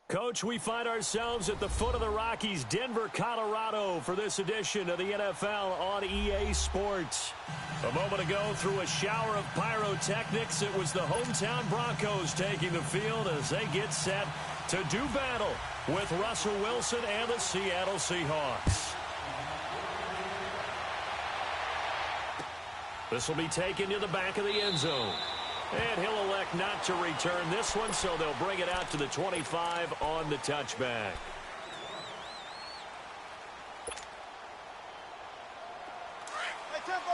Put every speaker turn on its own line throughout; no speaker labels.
Coach, we find ourselves at the foot of the Rockies, Denver, Colorado, for this edition of the NFL on EA Sports. A moment ago, through a shower of pyrotechnics, it was the hometown Broncos taking the field as they get set to do battle with Russell Wilson and the Seattle Seahawks. This will be taken to the back of the end zone. And he'll elect not to return this one, so they'll bring it out to the 25 on the touchback.
Hey, tempo.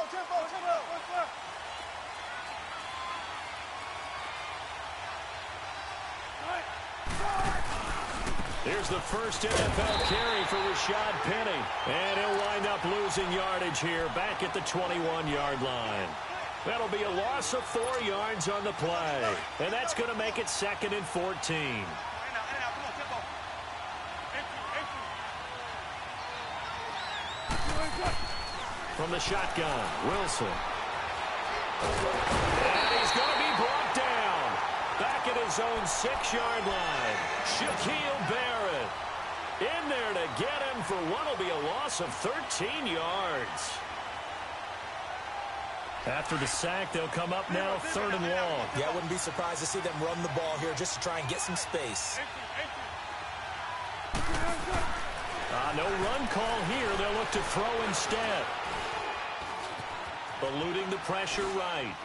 Here's the first NFL carry for Rashad Penny. And he'll wind up losing yardage here back at the 21-yard line. That'll be a loss of 4 yards on the play. And that's going to make it 2nd and 14. From the shotgun, Wilson. And he's going to be brought down. Back at his own 6-yard line. Shaquille Barrett in there to get him for what will be a loss of 13 yards. After the sack, they'll come up now 3rd and long.
Yeah, I wouldn't be surprised to see them run the ball here just to try and get some space.
No run call here. They'll look to throw instead. Eluding the pressure right.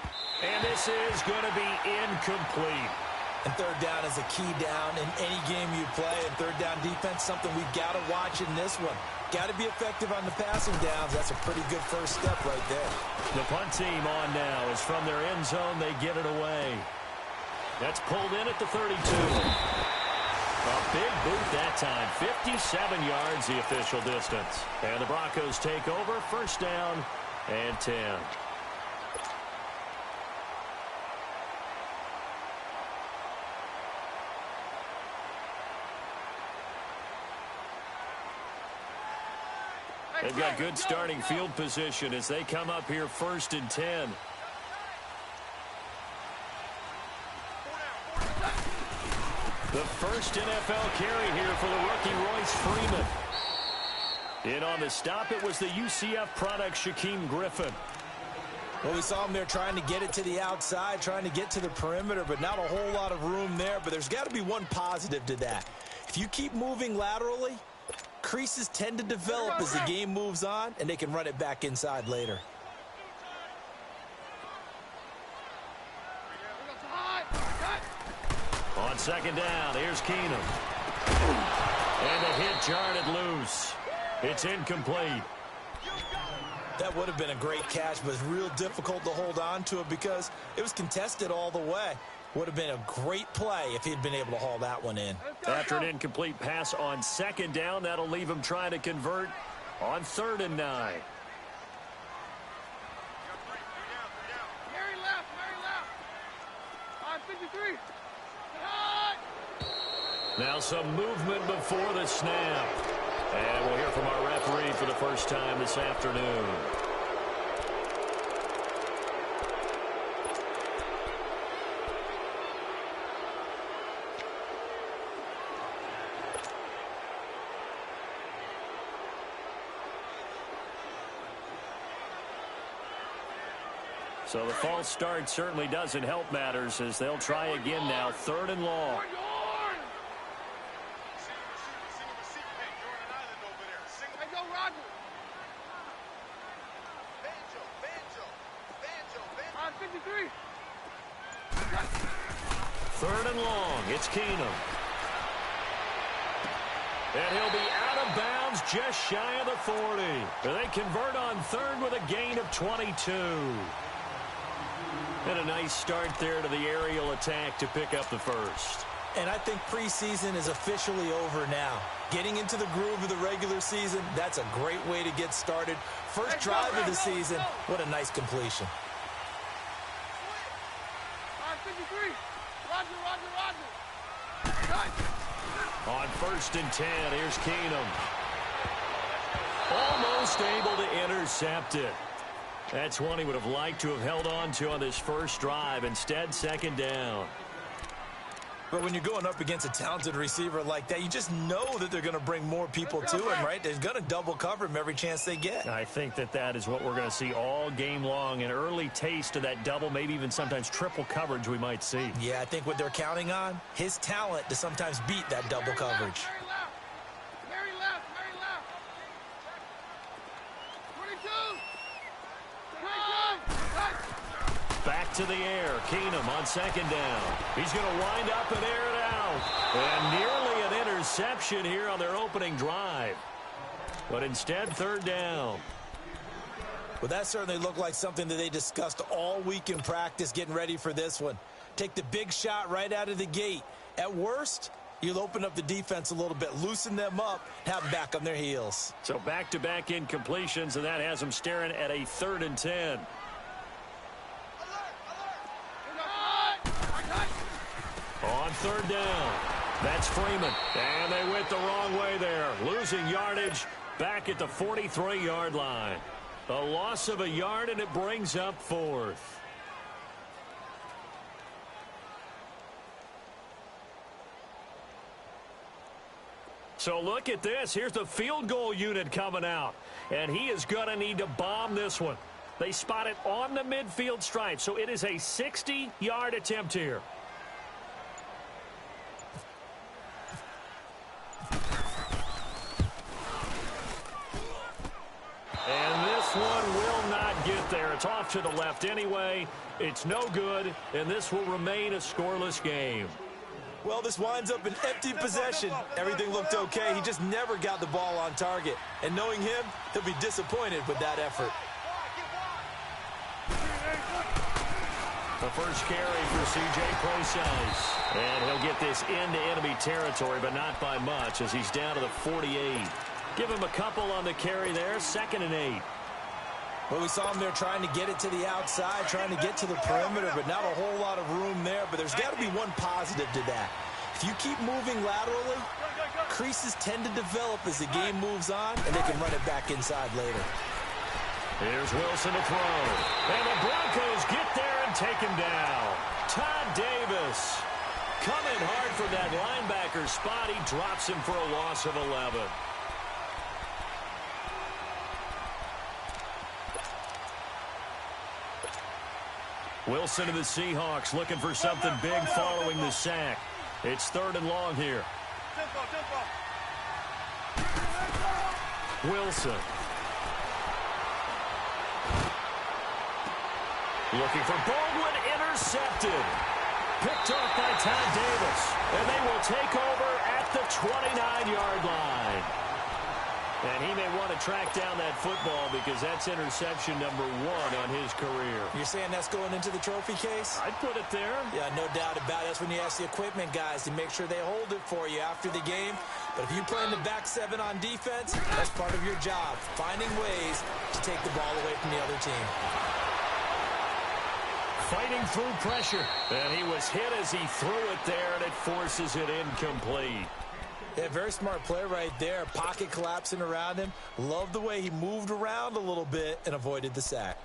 And this is going to be incomplete.
And 3rd down is a key down in any game you play. And 3rd down defense, something we've got to watch in this one. Got to be effective on the passing downs. That's a pretty good first step right there.
The punt team on now is from their end zone. They get it away. That's pulled in at the 32. A big boot that time. 57 yards the official distance. And the Broncos take over. 1st down and 10. They've got good starting field position as they come up here 1st and 10. The first NFL carry here for the rookie Royce Freeman. In on the stop, it was the UCF product Shaquem Griffin.
Well, we saw him there trying to get it to the outside, trying to get to the perimeter, but not a whole lot of room there. But there's got to be one positive to that. If you keep moving laterally, creases tend to develop as the game moves on, and they can run it back inside later.
On 2nd down, here's Keenum. And the hit jarred it loose. It's incomplete.
That would have been a great catch, but it's real difficult to hold on to it because it was contested all the way. Would have been a great play if he'd been able to haul that one in.
After an incomplete pass on 2nd down, that'll leave him trying to convert on 3rd and 9.
Mary left. 53.
Now some movement before the snap. And we'll hear from our referee for the first time this afternoon. So the false start certainly doesn't help matters as they'll try again now, 3rd and long. Third and long, it's Keenum. And he'll be out of bounds just shy of the 40. They convert on 3rd with a gain of 22. And a nice start there to the aerial attack to pick up the first.
And I think preseason is officially over now. Getting into the groove of the regular season, that's a great way to get started. First drive of the season, what a nice completion.
On 1st and 10, here's Keenum. Almost able to intercept it. That's one he would have liked to have held on to on this first drive. Instead, 2nd down.
But when you're going up against a talented receiver like that, you just know that they're going to bring more people to him, right? They're going to double cover him every chance they get.
I think that is what we're going to see all game long. An early taste of that double, maybe even sometimes triple coverage we might see.
Yeah, I think what they're counting on, his talent to sometimes beat that double coverage.
Very left. 22.
Back to the air. Keenum on second down. He's going to wind up and air it out. And nearly an interception here on their opening drive. But instead, third down.
Well, that certainly looked like something that they discussed all week in practice getting ready for this one. Take the big shot right out of the gate. At worst, you'll open up the defense a little bit, loosen them up, have them back on their heels.
So back-to-back incompletions, and that has them staring at a 3rd and 10. On third down, that's Freeman. And they went the wrong way there, losing yardage back at the 43-yard line. A loss of a yard, and it brings up 4th. So look at this. Here's the field goal unit coming out. And he is going to need to bomb this one. They spot it on the midfield stripe, so it is a 60-yard attempt here. And this one will not get there. It's off to the left anyway. It's no good, and this will remain a scoreless game.
Well, this winds up an empty possession. Everything looked okay. He just never got the ball on target. And knowing him, he'll be disappointed with that effort.
The first carry for C.J. Procise. And he'll get this into enemy territory, but not by much as he's down to the 48. Give him a couple on the carry there, 2nd and 8.
Well, we saw him there trying to get it to the outside, trying to get to the perimeter, but not a whole lot of room there. But there's got to be one positive to that. If you keep moving laterally, creases tend to develop as the game moves on, and they can run it back inside later.
Here's Wilson to throw. And the Broncos get there and take him down. Todd Davis coming hard from that linebacker spot. He drops him for a loss of 11. Wilson to the Seahawks looking for something big following the sack. It's 3rd and long here. Wilson. Looking for Baldwin, intercepted. Picked off by Todd Davis. And they will take over at the 29-yard line. And he may want to track down that football because that's interception number 1 on his career.
You're saying that's going into the trophy case?
I'd put it there.
Yeah, no doubt about it. That's when you ask the equipment guys to make sure they hold it for you after the game. But if you play in the back 7 on defense, that's part of your job, finding ways to take the ball away from the other team.
Fighting through pressure. And he was hit as he threw it there, and it forces it incomplete.
Yeah, very smart play right there. Pocket collapsing around him. Love the way he moved around a little bit and avoided the sack.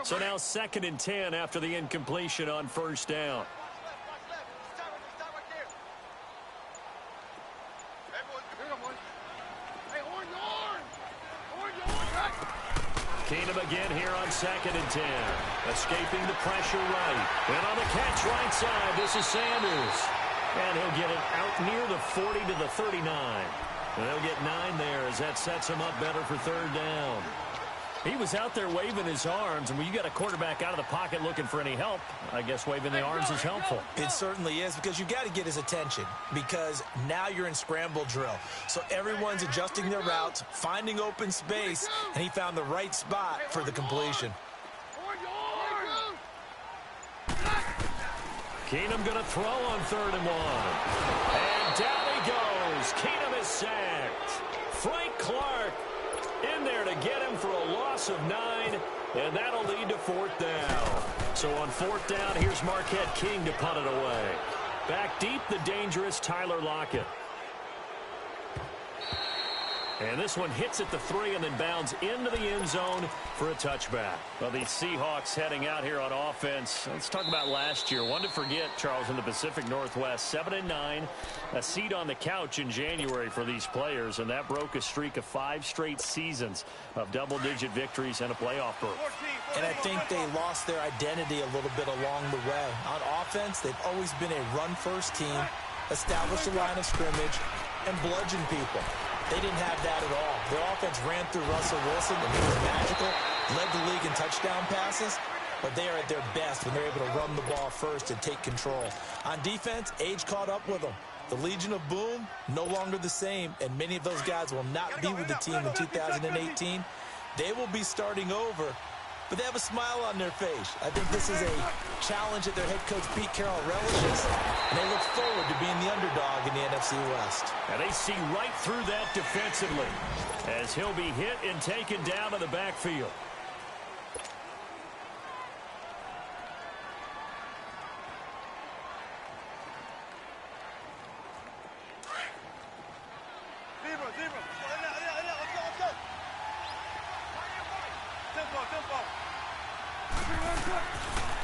So now 2nd and 10 after the incompletion on 1st down. Keenum again here on 2nd and 10. Escaping the pressure right. And on the catch right side, this is Sanders. And he'll get it out near the 40 to the 39. And they'll get 9 there as that sets him up better for 3rd down. He was out there waving his arms, and when you got a quarterback out of the pocket looking for any help, I guess waving the arms is helpful.
It certainly is, because you got to get his attention, because now you're in scramble drill. So everyone's adjusting their routes, finding open space, and he found the right spot for the completion.
Keenum going to throw on 3rd and 1. And down he goes. Keenum is sacked. Frank Clark in there to get him for a loss of 9, and that'll lead to 4th down. So on 4th down, here's Marquette King to punt it away. Back deep, the dangerous Tyler Lockett. And this one hits at the 3 and then bounds into the end zone for a touchback. Well, the Seahawks heading out here on offense. Let's talk about last year. One to forget, Charles, in the Pacific Northwest. 7-9, a seat on the couch in January for these players, and that broke a streak of 5 straight seasons of double-digit victories and a playoff berth.
And I think they lost their identity a little bit along the way. On offense, they've always been a run-first team, establish a line of scrimmage, and bludgeon people. They didn't have that at all. Their offense ran through Russell Wilson, and he was magical, led the league in touchdown passes, but they are at their best when they're able to run the ball first and take control. On defense, age caught up with them. The Legion of Boom, no longer the same, and many of those guys will not be with the team in 2018. They will be starting over, but they have a smile on their face. I think this is a challenge that their head coach Pete Carroll relishes, and they look forward to being the underdog in the NFC West.
And they see right through that defensively as he'll be hit and taken down in the backfield.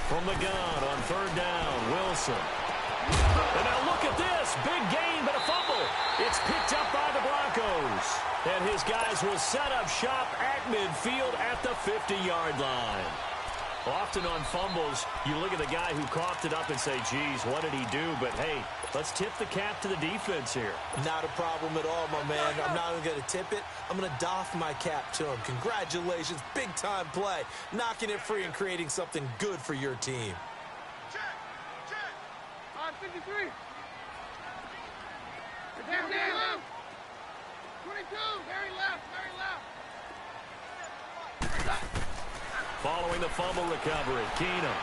From the gun on 3rd down, Wilson. And now look at this. Big gain, but a fumble. It's picked up by the Broncos. And his guys will set up shop at midfield at the 50-yard line. Often on fumbles, you look at the guy who coughed it up and say, geez, what did he do? But, hey, let's tip the cap to the defense here.
Not a problem at all, my man. I'm not even going to tip it. I'm going to doff my cap to him. Congratulations. Big-time play. Knocking it free and creating something good for your team.
Check. On 53. Down. 22. Very left.
Following the fumble recovery, Keenum.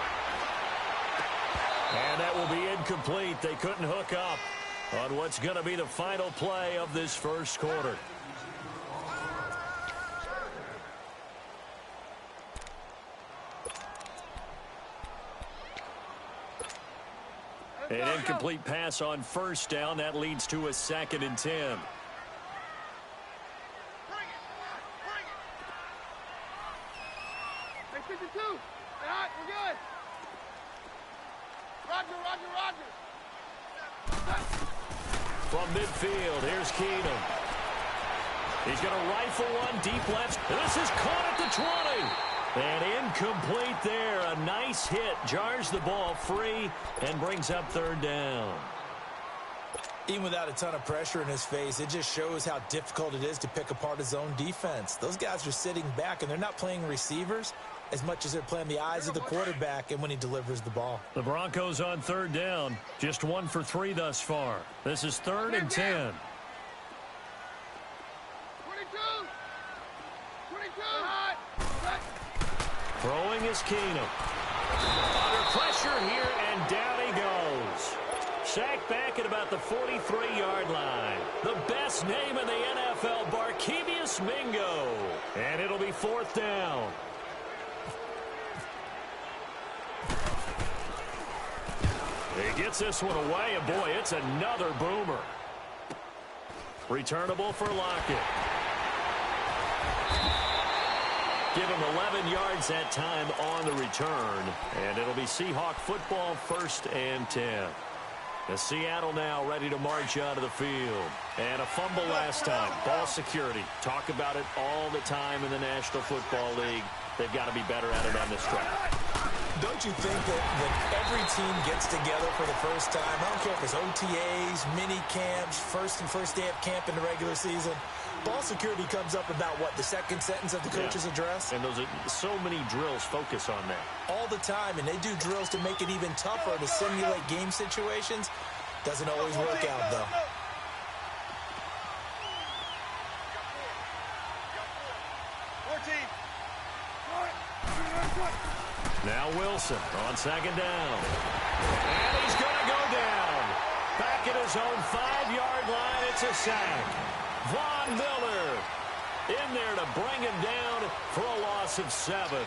And that will be incomplete. They couldn't hook up on what's going to be the final play of this first quarter. An incomplete pass on 1st down. That leads to a 2nd and 10.
We're good. Roger.
From midfield, here's Keenum. He's going to rifle one deep left. This is caught at the 20. And incomplete there. A nice hit. Jars the ball free and brings up 3rd down.
Even without a ton of pressure in his face, it just shows how difficult it is to pick apart his own defense. Those guys are sitting back, and they're not playing receivers as much as they're playing the eyes of the quarterback and when he delivers the ball.
The Broncos on 3rd down. Just 1 for 3 thus far. This is 3rd and 10.
22.
Throwing is Keenum. Under pressure here, and down he goes. Sacked back at about the 43-yard line. The best name in the NFL, Barkevious Mingo. And it'll be 4th down. He gets this one away, and boy, it's another boomer. Returnable for Lockett. Give him 11 yards that time on the return. And it'll be Seahawk football, 1st and 10. The Seattle now ready to march out of the field. And a fumble last time. Ball security. Talk about it all the time in the National Football League. They've got to be better at it on this track.
Don't you think that when every team gets together for the first time, I don't care if it's OTAs, mini camps, first day of camp in the regular season, ball security comes up about, what, the 2nd sentence of the coach's address?
And those are so many drills focus on that.
All the time, and they do drills to make it even tougher to simulate game situations. Doesn't always work out, though.
Now Wilson on 2nd down. And he's going to go down. Back at his own 5-yard line, it's a sack. Von Miller in there to bring him down for a loss of 7.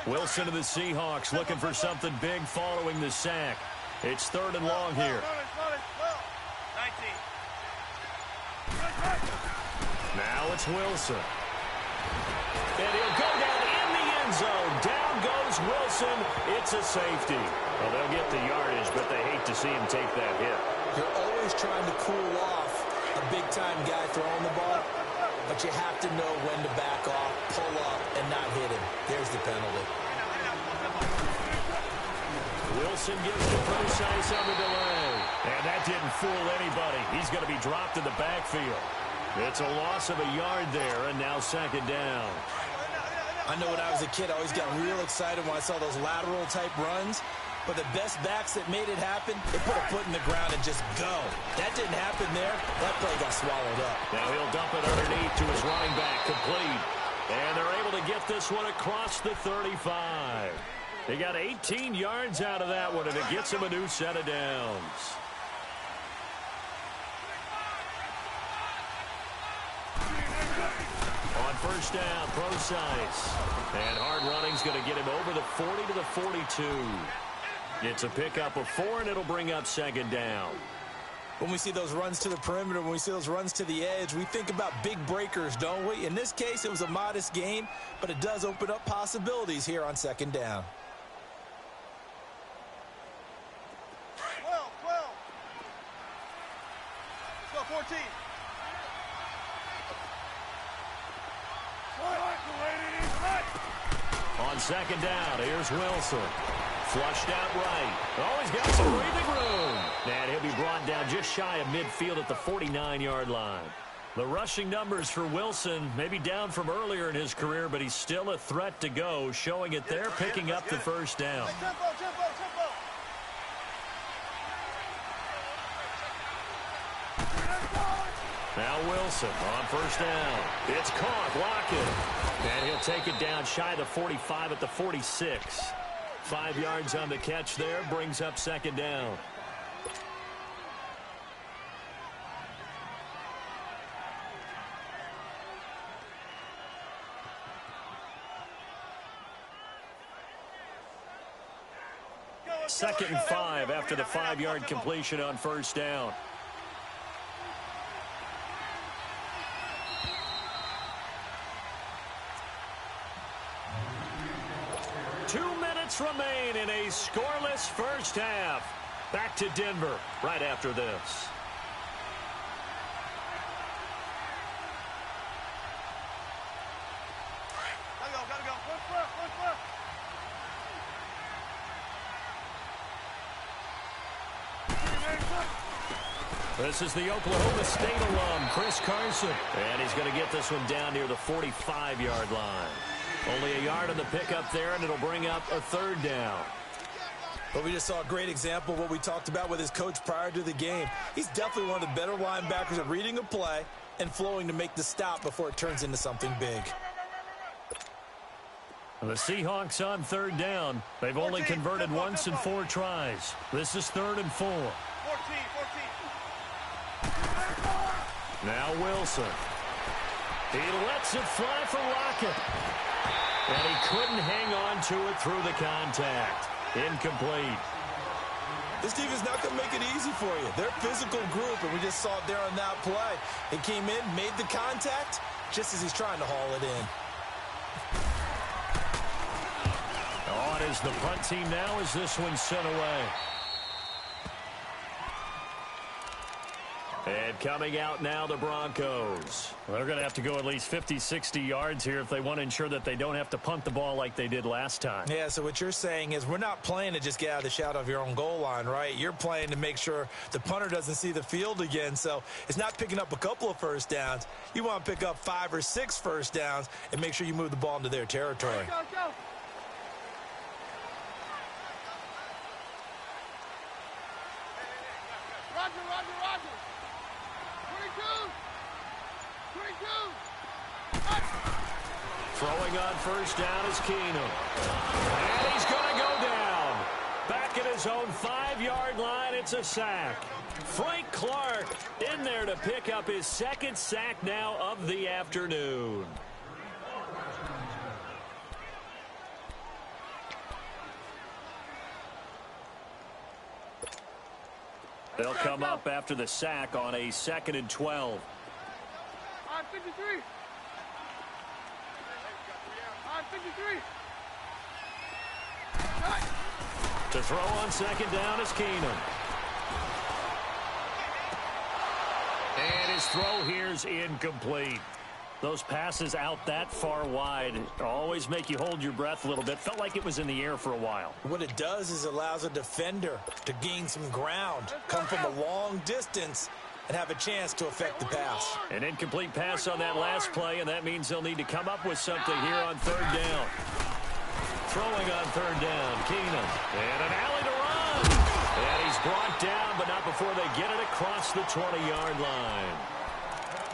Wilson of the Seahawks looking for something big following the sack. It's 3rd and long here.
19.
Now it's Wilson. And he'll go down in the end zone. Down goes Wilson. It's a safety. Well, they'll get the yardage, but they hate to see him take that hit.
You're always trying to cool off a big-time guy throwing the ball, but you have to know when to back off, pull up, and not hit him. There's the penalty.
Wilson gives to Procise on the delay. And that didn't fool anybody. He's going to be dropped in the backfield. It's a loss of a yard there, and now 2nd down.
I know when I was a kid, I always got real excited when I saw those lateral-type runs. But the best backs that made it happen, they put a foot in the ground and just go. That didn't happen there. That play got swallowed up.
Now he'll dump it underneath to his running back, complete. And they're able to get this one across the 35. They got 18 yards out of that one, and it gets him a new set of downs. On 1st down, Procise. And hard running's going to get him over the 40 to the 42. It's a pickup of 4, and it'll bring up 2nd down.
When we see those runs to the perimeter, when we see those runs to the edge, we think about big breakers, don't we? In this case, it was a modest gain, but it does open up possibilities here on 2nd down.
12. Let's go, 14.
On 2nd down, here's Wilson. Flushed out right. Oh, he's got some breathing room. And he'll be brought down just shy of midfield at the 49-yard line. The rushing numbers for Wilson may be down from earlier in his career, but he's still a threat to go, showing it there, picking up the 1st down.
Tempo.
Now Wilson on 1st down. It's caught. Lockett. And he'll take it down shy of the 45 at the 46. 5 yards on the catch there. Brings up 2nd down. Second and 5 after the 5-yard completion on 1st down. Remain in a scoreless 1st half. Back to Denver right after this.
Gotta go. Push left.
This is the Oklahoma State alum, Chris Carson. And he's going to get this one down near the 45-yard line. Only a yard on the pickup there, and it'll bring up a 3rd down.
But we just saw a great example of what we talked about with his coach prior to the game. He's definitely one of the better linebackers at reading a play and flowing to make the stop before it turns into something big.
The Seahawks on 3rd down. They've only converted once in 4 tries. This is 3rd and 4.
14.
Now Wilson. He lets it fly for Lockett. And he couldn't hang on to it through the contact. Incomplete.
This team is not going to make it easy for you. They're a physical group, and we just saw it there on that play. He came in, made the contact, just as he's trying to haul it in.
On is the punt team now as this one's sent away. And coming out now, the Broncos. Well, they're going to have to go at least 50, 60 yards here if they want to ensure that they don't have to punt the ball like they did last time.
Yeah, so what you're saying is we're not playing to just get out of the shadow of your own goal line, right? You're playing to make sure the punter doesn't see the field again. So it's not picking up a couple of 1st downs. You want to pick up 5 or 6 1st downs and make sure you move the ball into their territory.
Go. Roger. 22.
Throwing on 1st down is Keenum. And he's going to go down. Back at his own 5-yard line, it's a sack. Frank Clark in there to pick up his 2nd sack now of the afternoon. They'll come up after the sack on a 2nd and 12.
53. 53.
To throw on 2nd down is Keenum. And his throw here's incomplete. Those passes out that far wide always make you hold your breath a little bit. Felt like it was in the air for a while.
What it does is allows a defender to gain some ground, come from a long distance, and have a chance to affect the pass.
An incomplete pass on that last play, and that means they'll need to come up with something here on 3rd down. Throwing on 3rd down, Keenum. And an alley to run. And he's brought down, but not before they get it across the 20-yard line.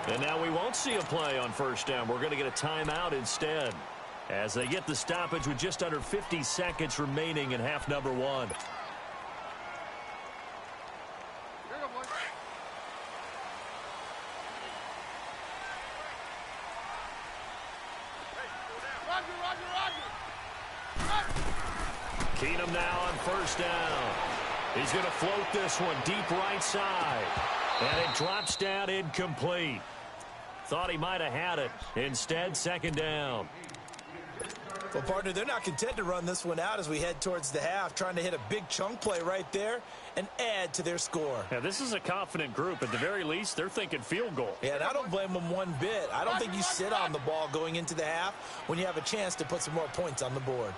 And now we won't see a play on 1st down. We're going to get a timeout instead as they get the stoppage with just under 50 seconds remaining in half number 1. Keenum now on 1st down. He's going to float this one deep right side. And it drops down incomplete. Thought he might have had it. Instead, 2nd down.
Well, partner, they're not content to run this one out as we head towards the half, trying to hit a big chunk play right there and add to their score.
Yeah, this is a confident group. At the very least, they're thinking field goal.
Yeah, and I don't blame them one bit. I don't think you sit on the ball going into the half when you have a chance to put some more points on the board.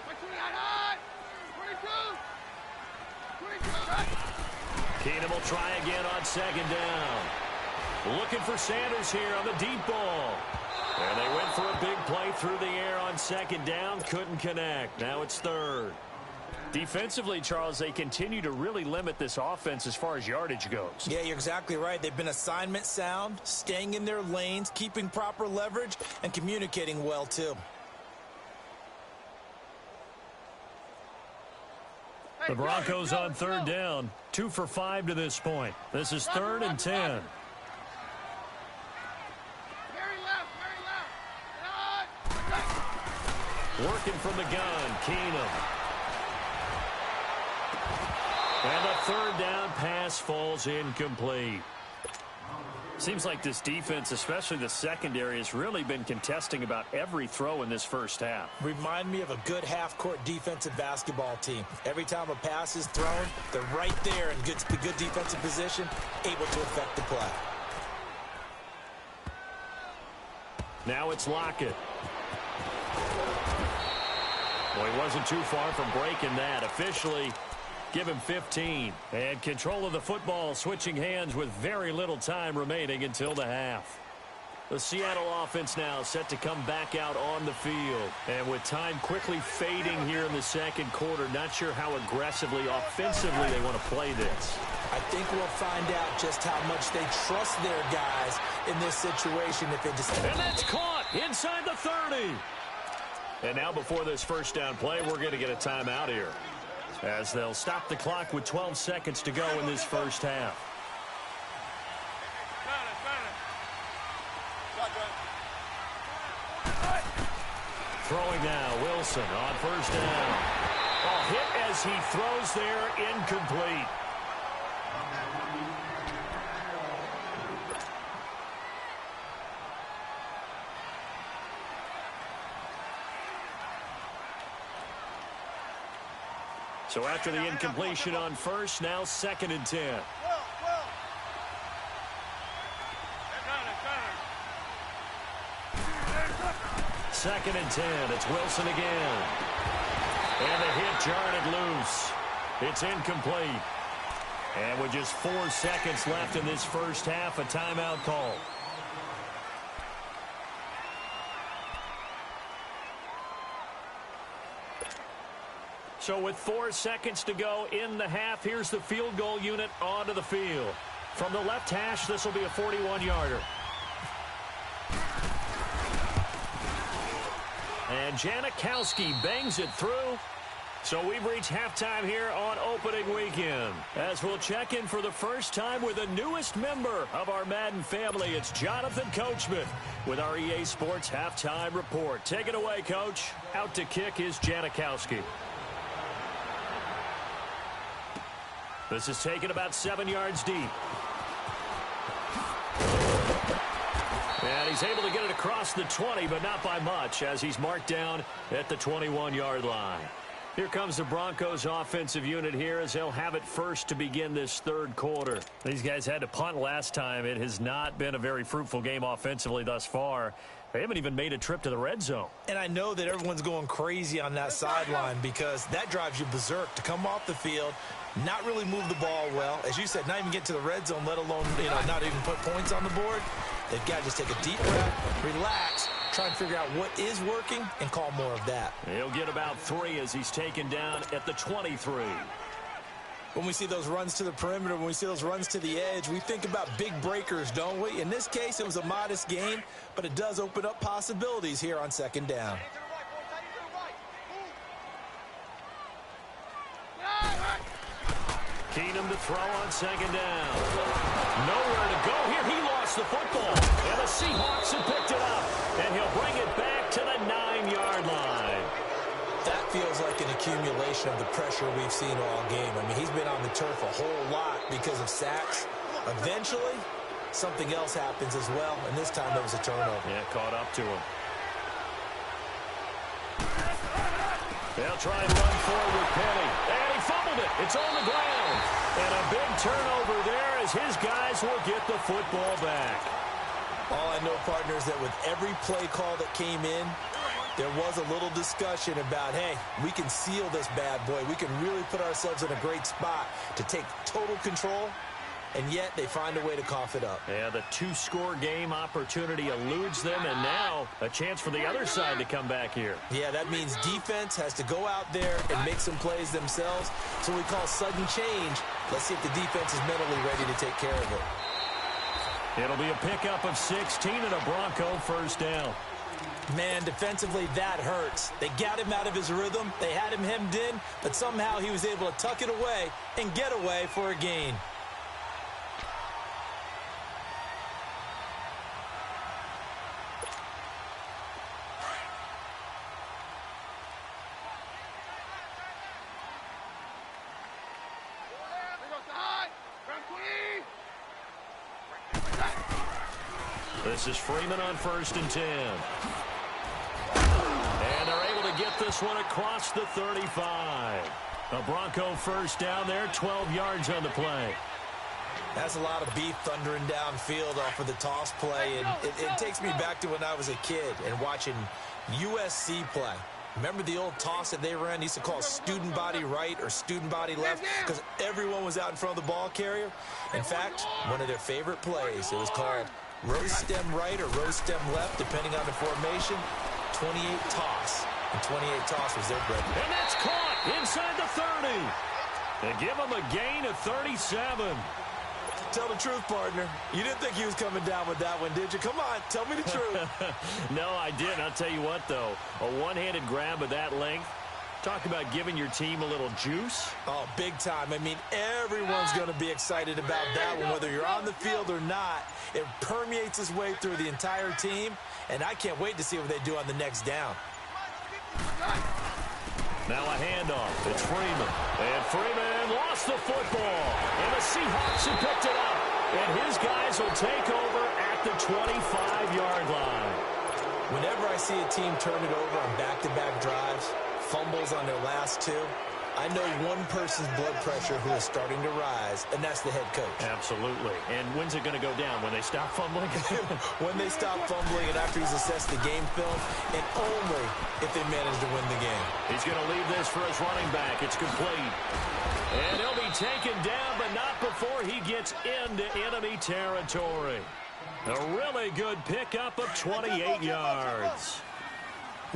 Keenum will try again on 2nd down. Looking for Sanders here on the deep ball. And they went for a big play through the air on 2nd down. Couldn't connect. Now it's 3rd. Defensively, Charles, they continue to really limit this offense as far as yardage goes.
Yeah, you're exactly right. They've been assignment sound, staying in their lanes, keeping proper leverage, and communicating well, too.
The Broncos on 3rd down. 2 for 5 to this point. This is 3rd and 10. Working from the gun, Keenum. And the 3rd down pass falls incomplete. Seems like this defense, especially the secondary, has really been contesting about every throw in this first half.
Remind me of a good half-court defensive basketball team. Every time a pass is thrown, they're right there in good defensive position, able to affect the play.
Now it's Lockett. Well, he wasn't too far from breaking that. Officially, give him 15. And control of the football switching hands with very little time remaining until the half. The Seattle offense now set to come back out on the field. And with time quickly fading here in the 2nd quarter, not sure how aggressively, offensively they want to play this.
I think we'll find out just how much they trust their guys in this situation if they decide.
And that's caught inside the 30. And now before this 1st down play, we're going to get a timeout here, as they'll stop the clock with 12 seconds to go in this first half. Throwing now, Wilson on 1st down. A hit as he throws there, incomplete. So after the incompletion on 1st, now 2nd and 10. 2nd and 10. It's Wilson again. And the hit jarred it loose. It's incomplete. And with just 4 seconds left in this first half, a timeout call. So with 4 seconds to go in the half, here's the field goal unit onto the field. From the left hash, this will be a 41-yarder. And Janikowski bangs it through. So we've reached halftime here on opening weekend. As we'll check in for the first time with the newest member of our Madden family, it's Jonathan Coachman with our EA Sports Halftime Report. Take it away, Coach. Out to kick is Janikowski. This is taken about 7 yards deep. And he's able to get it across the 20, but not by much, as he's marked down at the 21-yard line. Here comes the Broncos offensive unit here as they'll have it first to begin this third quarter. These guys had to punt last time. It has not been a very fruitful game offensively thus far. They haven't even made a trip to the red zone. And I know that everyone's going crazy on that sideline because that drives you berserk to come off the field, not really move the ball well. As you said, not even get to the red zone, let alone, not even put points on the board. They've got to just take a deep breath, relax, try and figure out what is working and call more of that. He'll get about 3 as he's taken down at the 23. When we see those runs to the perimeter, when we see those runs to the edge, we think about big breakers, don't we? In this case, it was a modest gain, but it does open up possibilities here on second down. Keenum to throw on second down. Nowhere to go here. He lost the football. And the Seahawks have picked it up. And he'll bring it back to the 9-yard line. That feels like an accumulation of the pressure we've seen all game. I mean, he's been on the turf a whole lot because of sacks. Eventually, something else happens as well. And this time it was a turnover. Yeah, caught up to him. They'll try and run forward with Penny. And he fumbled it. It's on the ground. And a big turnover there as his guys will get the football back. All I know, partner, is that with every play call that came in, there was a little discussion about, hey, we can seal this bad boy. We can really put ourselves in a great spot to take total control. And yet they find a way to cough it up. Yeah, the 2-score game opportunity eludes them, and now a chance for the other side to come back here. Yeah, that means defense has to go out there and make some plays themselves. So we call sudden change. Let's see if the defense is mentally ready to take care of it. It'll be a pickup of 16 and a Bronco first down. Man, defensively, that hurts. They got him out of his rhythm. They had him hemmed in, but somehow he was able to tuck it away and get away for a gain. This is Freeman on 1st and 10. And they're able to get this one across the 35. A Bronco first down there, 12 yards on the play. That's a lot of beef thundering downfield off of the toss play. And it takes me back to when I was a kid and watching USC play. Remember the old toss that they ran? They used to call student body right or student body left because everyone was out in front of the ball carrier. In fact, one of their favorite plays, it was called rose stem right or rose stem left, depending on the formation. 28 toss. And 28 toss was their bread. And that's caught inside the 30. They give him a gain of 37. Tell the truth, partner. You didn't think he was coming down with that one, did you? Come on, tell me the truth. No, I didn't. I'll tell you what, though. A one-handed grab of that length. Talk about giving your team a little juice. Oh, big time. I mean, everyone's going to be excited about that one, whether you're on the field or not. It permeates its way through the entire team, and I can't wait to see what they do on the next down. Now a handoff. It's Freeman. And Freeman lost the football. And the Seahawks have picked it up. And his guys will take over at the 25-yard line. Whenever I see a team turn it over on back-to-back drives, fumbles on their last two, I know one person's blood pressure who is starting to rise, and that's the head coach. Absolutely. And when's it going to go down? When they stop fumbling? When they stop fumbling and after he's assessed the game film, and only if they manage to win the game. He's going to leave this for his running back. It's complete. And he'll be taken down, but not before he gets into enemy territory. A really good pickup of 28 yards.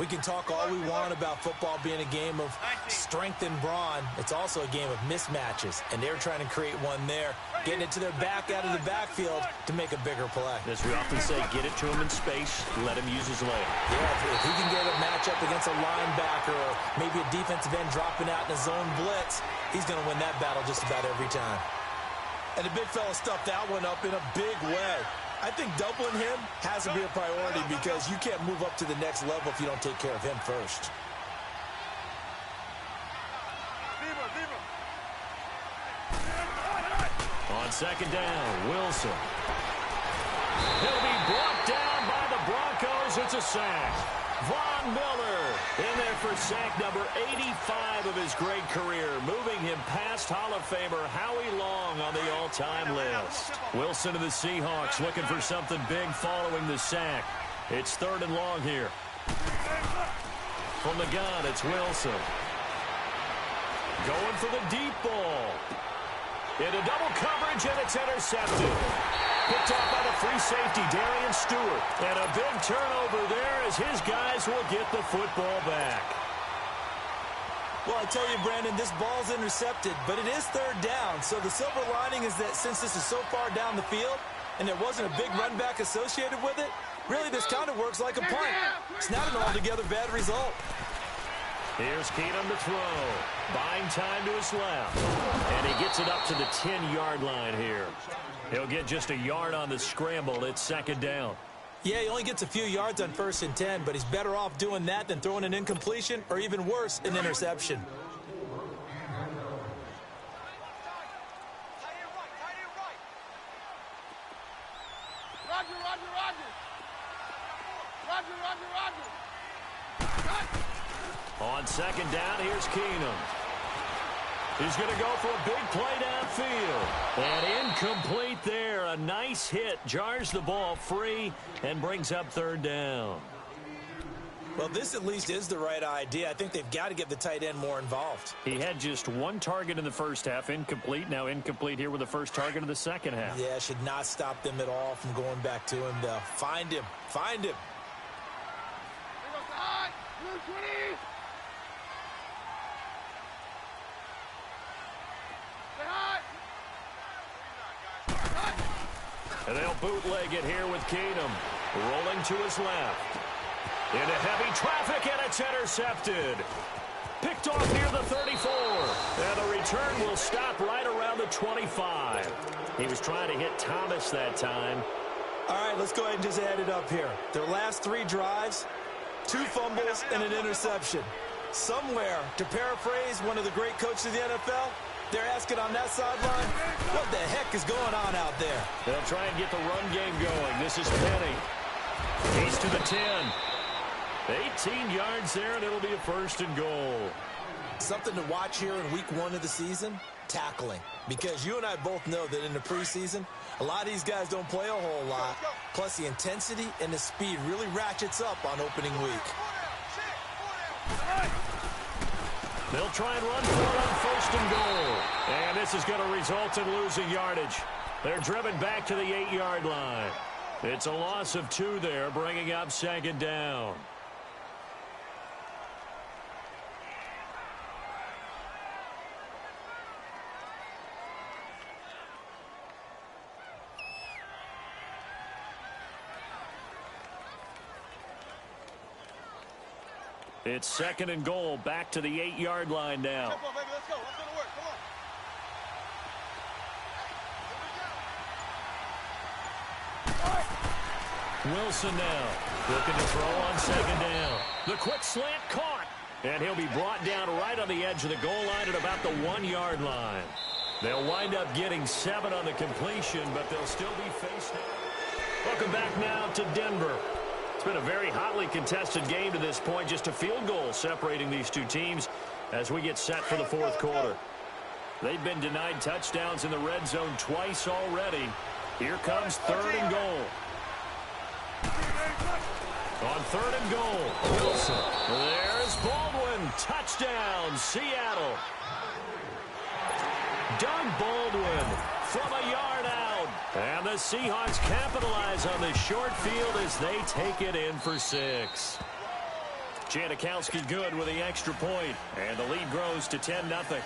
We can talk all we want about football being a game of strength and brawn. It's also a game of mismatches, and they're trying to create one there, getting it to their back out of the backfield to make a bigger play. As we often say, get it to him in space, let him use his leg. Yeah, if he can get a matchup against a linebacker or maybe a defensive end dropping out in a zone blitz, he's going to win that battle just about every time. And the big fella stuffed that one up in a big way. I think doubling him has to be a priority because you can't move up to the next level if you don't take care of him first. second down, Wilson. He'll be brought down by the Broncos. It's a sack. Von Miller in there for sack number 85 of his great career, moving him past Hall of Famer Howie Long on the all-time list. Wilson of the Seahawks looking for something big following the sack. It's 3rd and long here. From the gun, it's Wilson. Going for the deep ball. Into double coverage, and it's intercepted. Picked off by the free safety, Darian Stewart. And a big turnover there as his guys will get the football back.
Well, I tell you, Brandon, this ball's intercepted, but it is 3rd down. So the silver lining is that since this is so far down the field and there wasn't a big run back associated with it, really this kind of works like a punt. It's not an altogether bad result.
Here's Keenum to throw. Buying time to his left. And he gets it up to the 10-yard line here. He'll get just a yard on the scramble. It's 2nd down.
Yeah, he only gets a few yards on 1st and 10, but he's better off doing that than throwing an incompletion or even worse, an interception.
On 2nd down, here's Keenum. He's going to go for a big play downfield. And incomplete there. A nice hit. Jars the ball free and brings up 3rd down.
Well, this at least is the right idea. I think they've got to get the tight end more involved.
He had just 1 target in the first half. Incomplete. Now incomplete here with the first target of the second half.
Yeah, should not stop them at all from going back to him, though. Find him. Find him.
And they'll bootleg it here with Keenum. Rolling to his left. Into heavy traffic, and it's intercepted. Picked off near the 34. And the return will stop right around the 25. He was trying to hit Thomas that time.
All right, let's go ahead and just add it up here. Their last 3 drives, 2 fumbles, and an interception. Somewhere, to paraphrase one of the great coaches of the NFL, they're asking on that sideline, what the heck is going on out there?
They'll try and get the run game going. This is Penny. He's to the 10. 18 yards there, and it'll be a 1st and goal.
Something to watch here in week 1 of the season, tackling. Because you and I both know that in the preseason, a lot of these guys don't play a whole lot. Plus, the intensity and the speed really ratchets up on opening week.
They'll try and run for it on 1st and goal. And this is going to result in losing yardage. They're driven back to the 8-yard line. It's a loss of 2 there, bringing up 2nd down. It's 2nd and goal, back to the 8-yard line now.
Let's go, baby. Let's go. Let's go to work. Come on.
Wilson now looking to throw on 2nd down. The quick slant caught. And he'll be brought down right on the edge of the goal line at about the 1-yard line. They'll wind up getting 7 on the completion, but they'll still be faced down. Welcome back now to Denver. It's been a very hotly contested game to this point. Just a field goal separating these 2 teams as we get set for the 4th quarter. They've been denied touchdowns in the red zone twice already. Here comes 3rd and goal. On 3rd and goal, Wilson. There's Baldwin. Touchdown, Seattle. Doug Baldwin from a yard out. And the Seahawks capitalize on the short field as they take it in for 6. Janikowski good with the extra point. And the lead grows to 10-0.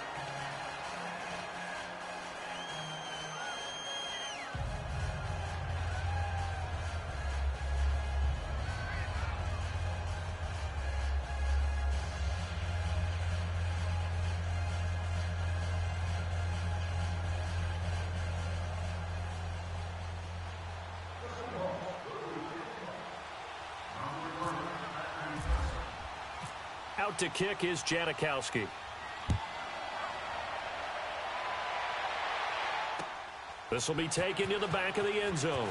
Out to kick is Janikowski. This will be taken to the back of the end zone.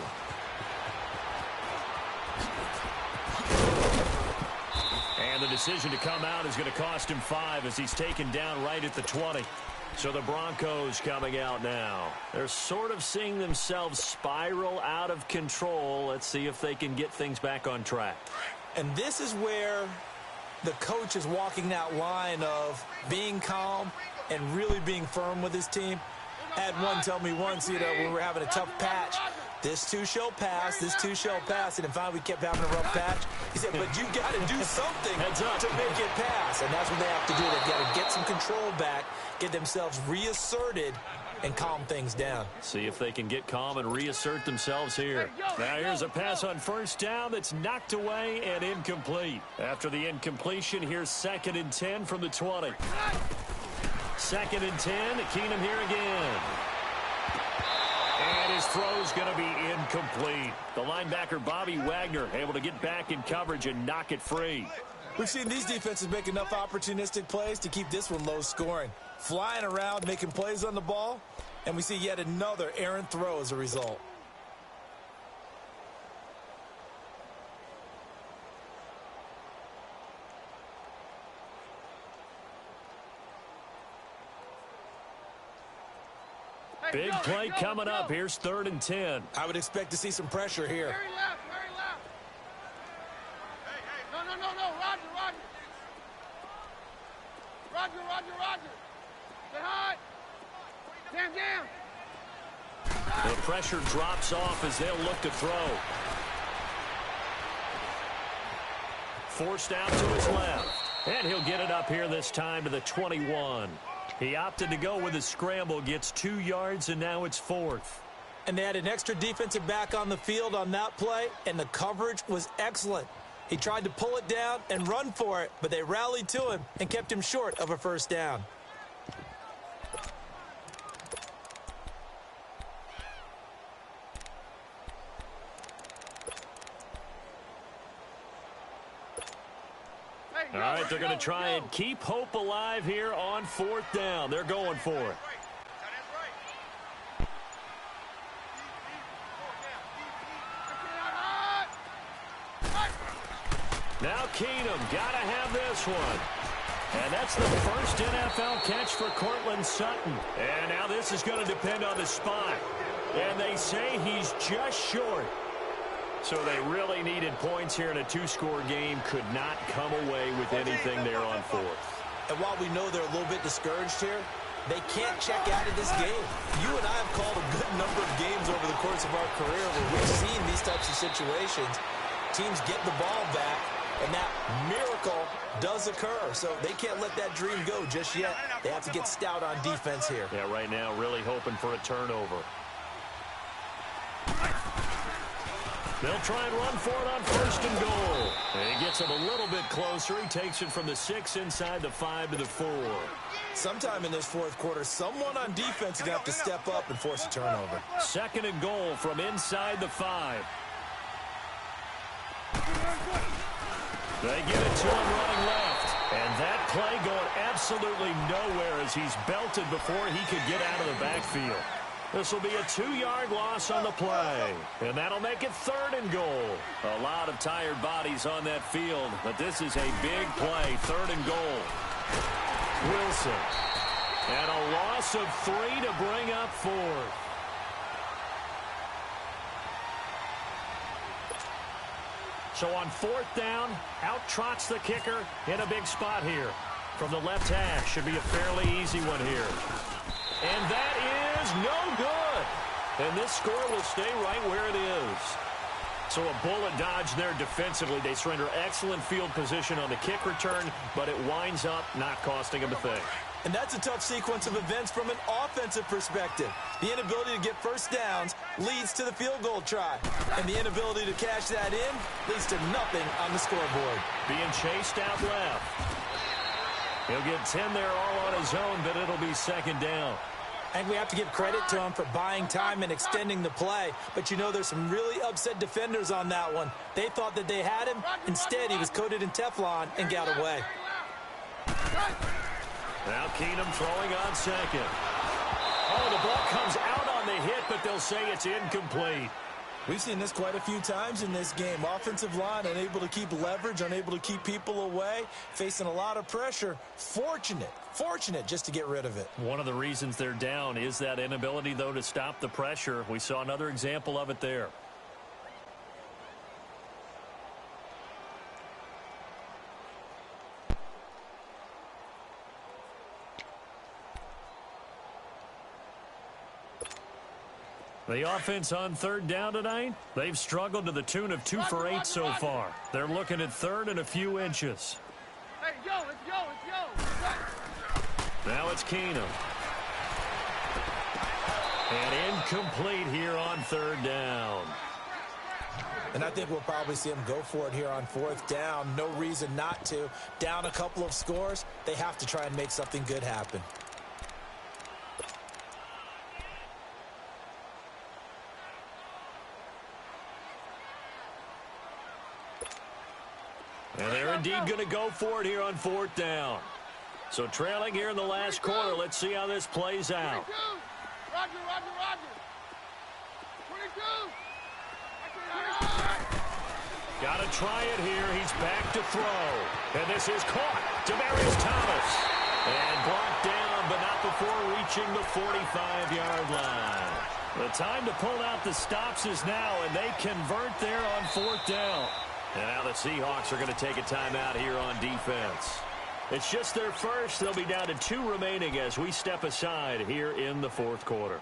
And the decision to come out is going to cost him 5 as he's taken down right at the 20. So the Broncos coming out now. They're sort of seeing themselves spiral out of control. Let's see if they can get things back on track.
And this is where the coach is walking that line of being calm and really being firm with his team. I had one tell me once, when we were having a tough patch, this too shall pass, this too shall pass. And then finally we kept having a rough patch. He said, but you got to do something to make it pass. And that's what they have to do. They've got to get some control back, get themselves reasserted, and calm things down.
See if they can get calm and reassert themselves here. Now here's a pass on first down that's knocked away and incomplete. After the incompletion, here's 2nd and 10 from the 20. 2nd and 10, Keenum here again. And his throw's going to be incomplete. The linebacker, Bobby Wagner, able to get back in coverage and knock it free.
We've seen these defenses make enough opportunistic plays to keep this one low scoring. Flying around, making plays on the ball, and we see yet another errant throw as a result.
Big play coming up. Here's 3rd and 10.
I would expect to see some pressure here.
Very left, very left. Hey. No, Roger. Stay high. Jam.
The pressure drops off as they'll look to throw. Forced out to his left. And he'll get it up here this time to the 21. He opted to go with a scramble, gets 2 yards, and now it's 4th.
And they had an extra defensive back on the field on that play, and the coverage was excellent. He tried to pull it down and run for it, but they rallied to him and kept him short of a first down.
All right, they're going to try and keep hope alive here on 4th down. They're going for it. Now Keenum, got to have this one. And that's the first NFL catch for Cortland Sutton. And now this is going to depend on the spot. And they say he's just short. So they really needed points here in a 2-score game. Could not come away with anything there on 4th.
And while we know they're a little bit discouraged here, they can't check out of this game. You and I have called a good number of games over the course of our career where we've seen these types of situations. Teams get the ball back, and that miracle does occur. So they can't let that dream go just yet. They have to get stout on defense here.
Yeah, right now really hoping for a turnover. They'll try and run for it on 1st and goal. And he gets him a little bit closer. He takes it from the 6 inside the 5 to the 4.
Sometime in this 4th quarter, someone on defense is going to have to step up and force a turnover.
2nd and goal from inside the 5. They give it to him running left. And that play going absolutely nowhere as he's belted before he could get out of the backfield. This will be a 2-yard loss on the play. And that'll make it 3rd and goal. A lot of tired bodies on that field, but this is a big play. 3rd and goal. Wilson. And a loss of 3 to bring up 4th. So on 4th down, out trots the kicker in a big spot here. From the left hash, should be a fairly easy one here. And that is no good. And this score will stay right where it is. So a bullet dodge there defensively. They surrender excellent field position on the kick return, but it winds up not costing them a thing.
And that's a tough sequence of events from an offensive perspective. The inability to get first downs leads to the field goal try. And the inability to cash that in leads to nothing on the scoreboard.
Being chased out left. He'll get 10 there all on his own, but it'll be 2nd down.
And we have to give credit to him for buying time and extending the play. But you know, there's some really upset defenders on that one. They thought that they had him. Instead, he was coated in Teflon and got away.
Now Keenum throwing on 2nd. Oh, the ball comes out on the hit, but they'll say it's incomplete.
We've seen this quite a few times in this game. Offensive line unable to keep leverage, unable to keep people away, facing a lot of pressure. Fortunate just to get rid of it.
One of the reasons they're down is that inability, though, to stop the pressure. We saw another example of it there. The offense on third down tonight, they've struggled to the tune of 2 for 8 so far. They're looking at third and a few inches.
Hey, let's go.
Now it's Keenum. And incomplete here on third down.
And I think we'll probably see them go for it here on fourth down. No reason not to. Down a couple of scores, they have to try and make something good happen.
And they're indeed going to go for it here on fourth down. So trailing here in the last quarter. Let's see how this plays out.
22. Roger. 22.
Got to try it here. He's back to throw. And this is caught. Demaryius Thomas. And blocked down, but not before reaching the 45-yard line. The time to pull out the stops is now, and they convert there on fourth down. And now the Seahawks are going to take a timeout here on defense. It's just their first. They'll be down to 2 remaining as we step aside here in the fourth quarter.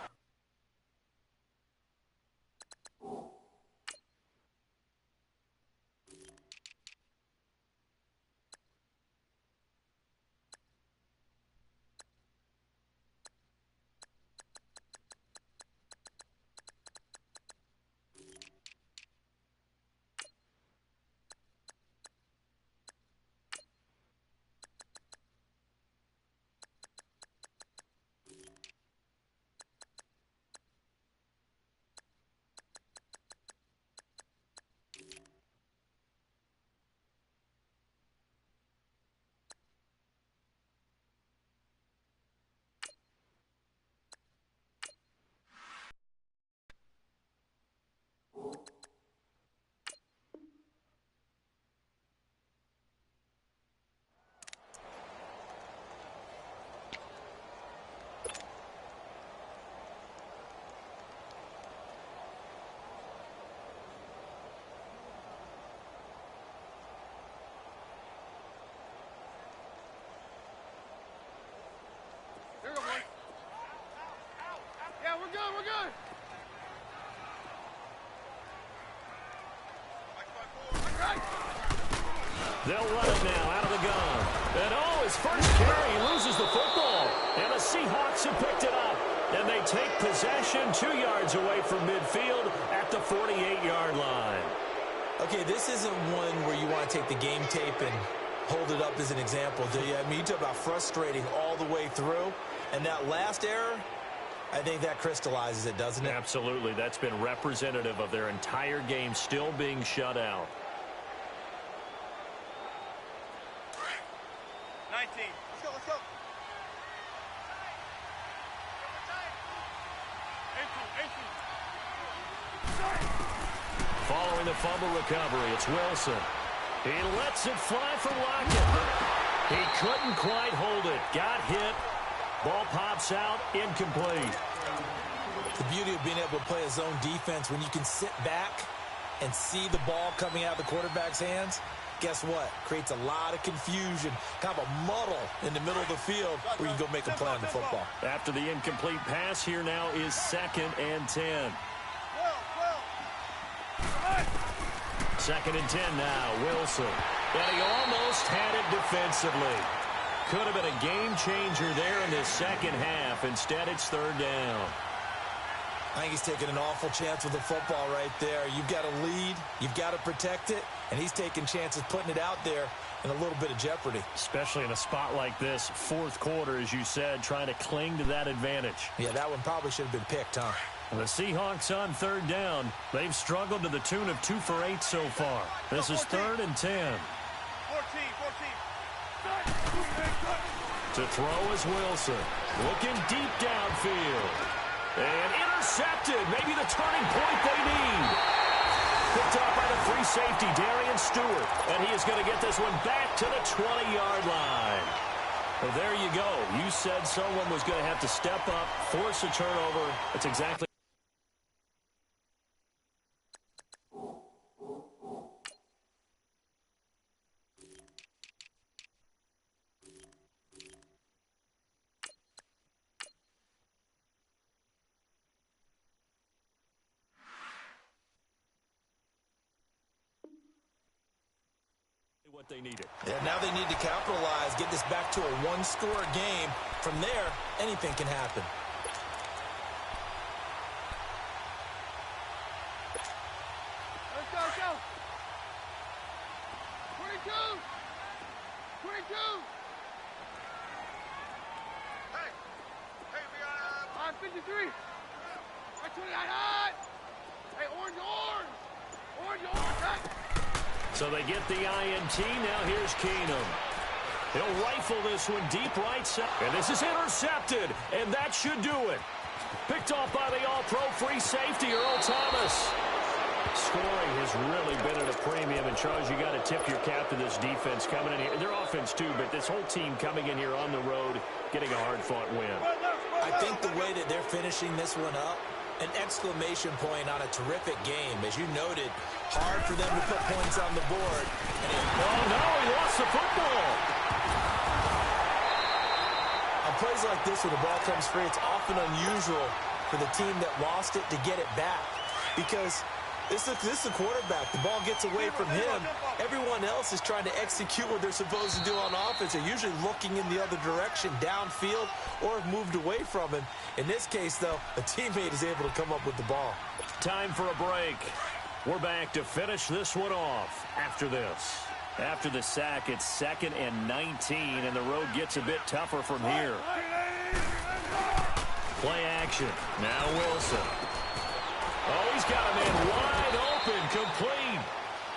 Yeah, we're good.
They'll run it now out of the gun. And his first carry, he loses the football. And the Seahawks have picked it up. And they take possession 2 yards away from midfield at the 48-yard line.
Okay, this isn't one where you want to take the game tape and hold it up as an example, do you? I mean, you talk about frustrating all the way through. And that last error, I think that crystallizes it, doesn't it?
Absolutely. That's been representative of their entire game still being shut out.
19. Let's go.
Following the fumble recovery, it's Wilson. He lets it fly from Lockett. He couldn't quite hold it. Got hit. Ball pops out, incomplete.
The beauty of being able to play a zone defense when you can sit back and see the ball coming out of the quarterback's hands, guess what? Creates a lot of confusion, kind of a muddle in the middle of the field where you can go make a play on the football.
After the incomplete pass, here now is 2nd and 10. 2nd and 10 now, Wilson. And he almost had it defensively. Could have been a game changer there in this second half. Instead, it's 3rd down.
I think he's taking an awful chance with the football right there. You've got to lead. You've got to protect it. And he's taking chances, putting it out there in a little bit of jeopardy.
Especially in a spot like this, fourth quarter, as you said, trying to cling to that advantage.
Yeah, that one probably should have been picked, huh?
The Seahawks on 3rd down. They've struggled to the tune of 2 for 8 so far. This is 3rd and 10.
14.
To throw is Wilson. Looking deep downfield. And intercepted. Maybe the turning point they need. Picked up by the free safety, Darian Stewart. And he is going to get this one back to the 20-yard line. Well, there you go. You said someone was going to have to step up, force a turnover. That's exactly what they needed.
Yeah, now they need to capitalize, get this back to a one-score game. From there, anything can happen.
Let's go, let's go. 22. 22. Hey, we got 53. 29 hot. Hey, orange. Hey.
So they get the INT. Now here's Keenum. He'll rifle this one deep right side. And this is intercepted. And that should do it. Picked off by the all-pro free safety, Earl Thomas. Scoring has really been at a premium. And, Charles, you got to tip your cap to this defense coming in here. Their offense, too, but this whole team coming in here on the road, getting a hard-fought win.
I think the way that they're finishing this one up, an exclamation point on a terrific game. As you noted, hard for them to put points on the board.
Oh, no, he lost the football.
On plays like this, when the ball comes free, it's often unusual for the team that lost it to get it back. Because this is the quarterback. The ball gets away from him. Everyone else is trying to execute what they're supposed to do on offense. They're usually looking in the other direction, downfield, or have moved away from him. In this case, though, a teammate is able to come up with the ball.
Time for a break. We're back to finish this one off after this. After the sack, it's 2nd and 19, and the road gets a bit tougher from here. Play action. Now Wilson. Oh, he's got a man wide open, complete.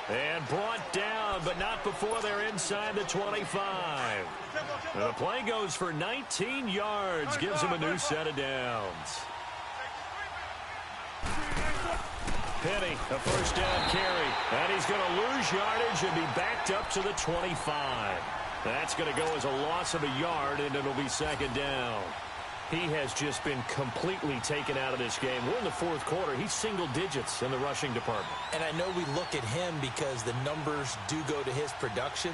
And brought down, but not before they're inside the 25. And the play goes for 19 yards, gives him a new set of downs. Penny, a first down carry. And he's going to lose yardage and be backed up to the 25. That's going to go as a loss of a yard, and it'll be 2nd down. He has just been completely taken out of this game. We're in the 4th quarter. He's single digits in the rushing department.
And I know we look at him because the numbers do go to his production.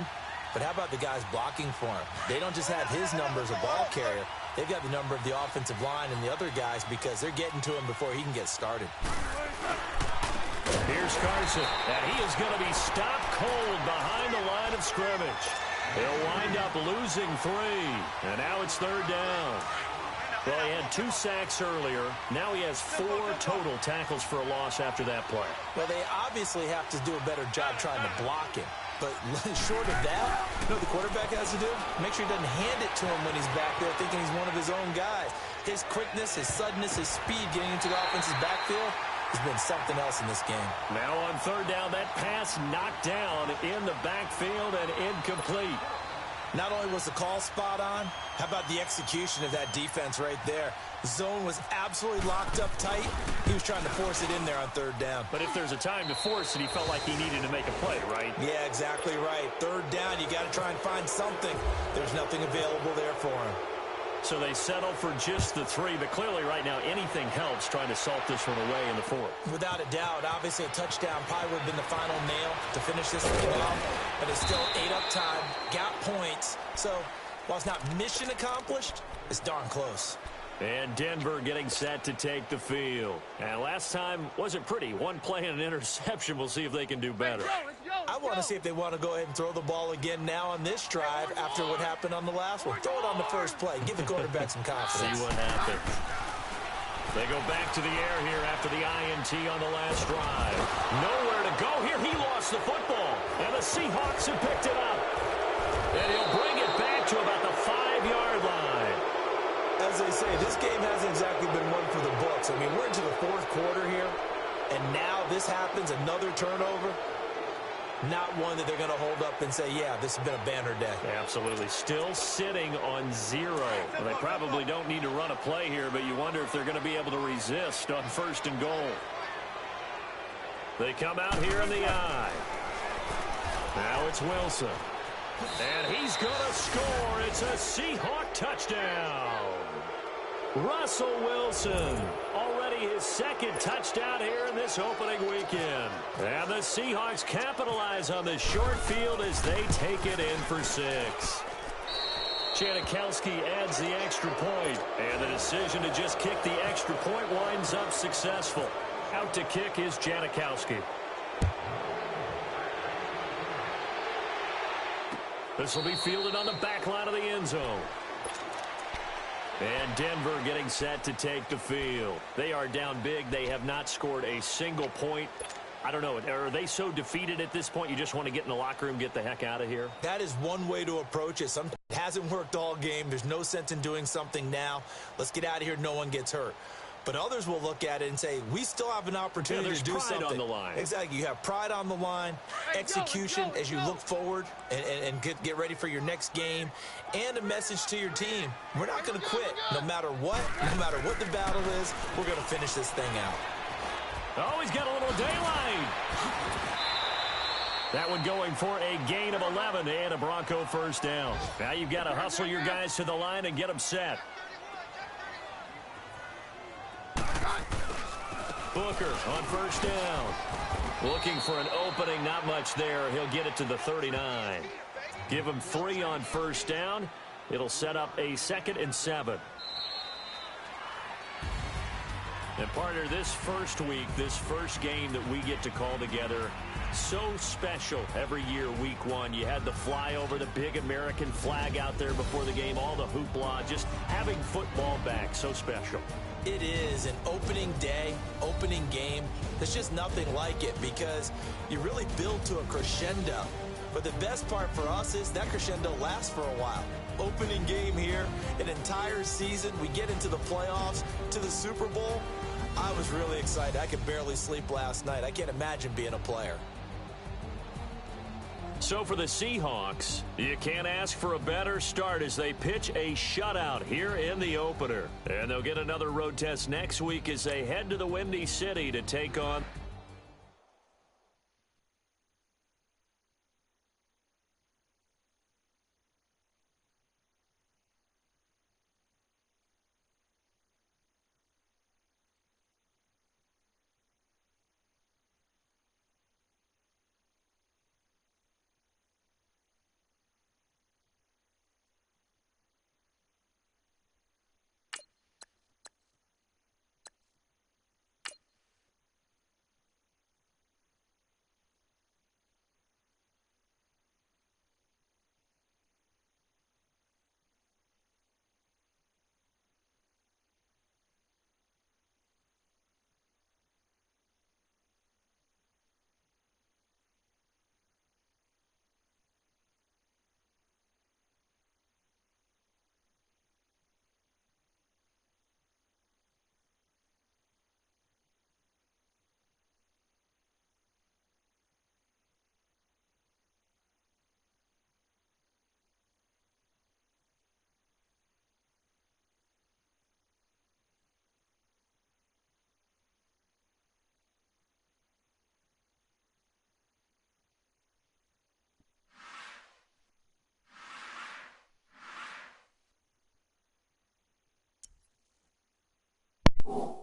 But how about the guys blocking for him? They don't just have his number as a ball carrier. They've got the number of the offensive line and the other guys because they're getting to him before he can get started.
Here's Carson, and he is going to be stopped cold behind the line of scrimmage. He'll wind up losing 3, and now it's 3rd down. Well, he had 2 sacks earlier. Now he has 4 total tackles for a loss after that play.
Well, they obviously have to do a better job trying to block him. But short of that, you know what the quarterback has to do? Make sure he doesn't hand it to him when he's back there thinking he's one of his own guys. His quickness, his suddenness, his speed getting into the offense's backfield has been something else in this game.
Now on 3rd down, that pass knocked down in the backfield and incomplete.
Not only was the call spot on, how about the execution of that defense right there? The zone was absolutely locked up tight. He was trying to force it in there on 3rd down.
But if there's a time to force it, he felt like he needed to make a play, right?
Yeah, exactly right. 3rd down, you got to try and find something. There's nothing available there for him.
So they settle for just the 3, but clearly right now anything helps trying to salt this one away in the 4th.
Without a doubt, obviously a touchdown probably would have been the final nail to finish this thing off, but it's still 8 up time, got points. So while it's not mission accomplished, it's darn close.
And Denver getting set to take the field. And last time wasn't pretty. 1 play and an interception. We'll see if they can do better.
I want to see if they want to go ahead and throw the ball again now on this drive after what happened on the last one. Throw it on the first play. Give the quarterback some confidence.
See what happens. They go back to the air here after the INT on the last drive. Nowhere to go here. He lost the football. And the Seahawks have picked it up. And he'll bring it back to about the 5-yard line.
As they say, this game hasn't exactly been one for the books. I mean, we're into the 4th quarter here, and now this happens, another turnover. not one that they're going to hold up and say, yeah, this has been a banner day.
Absolutely. Still sitting on 0. Well, they probably don't need to run a play here, but you wonder if they're going to be able to resist on 1st and goal. They come out here in the I. Now it's Wilson. And he's going to score. It's a Seahawk touchdown. Russell Wilson, already his 2nd touchdown here in this opening weekend. And the Seahawks capitalize on the short field as they take it in for 6. Janikowski adds the extra point, and the decision to just kick the extra point winds up successful. Out to kick is Janikowski. This will be fielded on the back line of the end zone. And Denver getting set to take the field. They are down big. They have not scored a single point. I don't know. Are they so defeated at this point you just want to get in the locker room, get the heck out of here?
That is one way to approach it. Sometimes it hasn't worked all game. There's no sense in doing something now. Let's get out of here. No one gets hurt. But others will look at it and say, we still have an opportunity to do something.
Pride on the line.
Exactly. You have pride on the line, execution as you look forward and get ready for your next game, and a message to your team. We're not going to quit no matter what the battle is. We're going to finish this thing out.
Oh, he's got a little daylight. That one going for a gain of 11 and a Bronco 1st down. Now you've got to hustle your guys to the line and get them set. Booker on 1st down. Looking for an opening, not much there. He'll get it to the 39. Give him 3 on 1st down. It'll set up a 2nd and 7. And partner, this first week, this first game that we get to call together, so special every year, week 1. You had the flyover, the big American flag out there before the game, all the hoopla, just having football back, so special.
It is an opening day, opening game. There's just nothing like it because you really build to a crescendo. But the best part for us is that crescendo lasts for a while. Opening game here, an entire season. We get into the playoffs, to the Super Bowl. I was really excited. I could barely sleep last night. I can't imagine being a player.
So for the Seahawks, you can't ask for a better start as they pitch a shutout here in the opener. And they'll get another road test next week as they head to the Windy City to take on
You